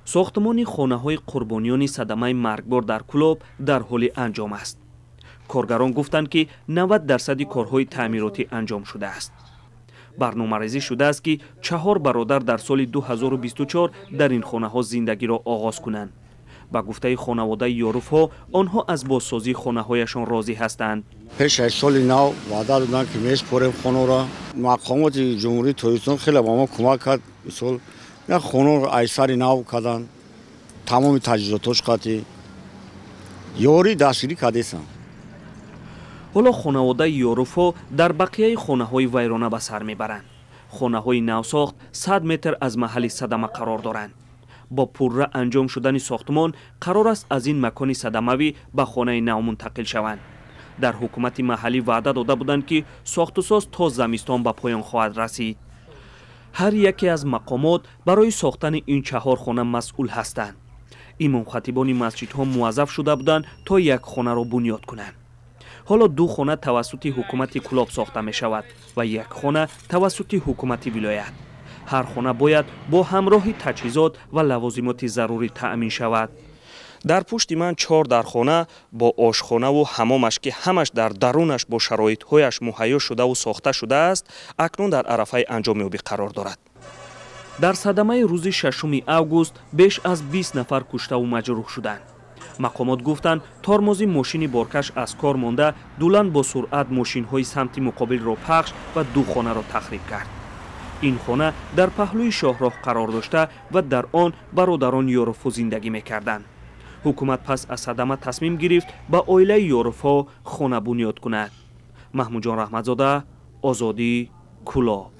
ساختمان خانه‌های قربانیان صدمه مرگبار در کلاب در حال انجام است. کارگران گفتند که 90% کارهای تعمیراتی انجام شده است. برنامه‌ریزی شده است که 4 برادر در سال 2024 در این خانه‌ها زندگی را آغاز کنند. با گفته خانواده یاروف‌ها آنها از بازسازی خانه‌هایشان راضی هستند. پیش از سال نو وعده دادن که میسپاریم خانه را. مقامات جمهوری تاجیکستان خیلی با ما کمک کرد. مثلا یک خانه را ایسر نو کردن. تمام تجهیزاتش قطعی یاری دستگیری کردند. حالا خانواده یاروف‌ها در بقیه خانه‌های ویرانه به سر میبرند. خانه‌های نوساخت 100 متر از محل صدمه قرار دارند. با پرره انجام شدن ساختمان قرار است از این مکان صدموی به خانه نو منتقل شوند. در حکومت محلی وعده داده بودند که ساخت و ساز تا زمستان به پایان خواهد رسید. هر یکی از مقامات برای ساختن این 4 خانه مسئول هستند. امام خطیبان مسجدها موظف شده بودند تا یک خانه را بنیاد کنند. حالا 2 خانه توسط حکومت کلاب ساخته می شود و 1 خانه توسط حکومت ولایت. هر خانه باید با همراه تجهیزات و لوازمات ضروری تأمین شود. در پشت من 4 در خانه با آشخانه و حمامش که همش در درونش با شرایط‌هایش مهیا شده و ساخته شده است، اکنون در عرفه انجام یابی قرار دارد. در صدمه روز 6 اوگوست بیش از 20 نفر کشته و مجروح شدند. مقامات گفتند ترمز ماشین بارکش از کار مانده دولان با سرعت ماشین‌های سمت مقابل را پخش و 2 خانه را تخریب کرد. این خانه در پهلوی شاهراه قرار داشته و در آن برادران یاروف‌ها زندگی می‌کردند. حکومت پس از صدمه تصمیم گرفت به عائله یاروف‌ها خانه بنیاد کند. محمود جان رحمتزاده، آزادی، کلاب.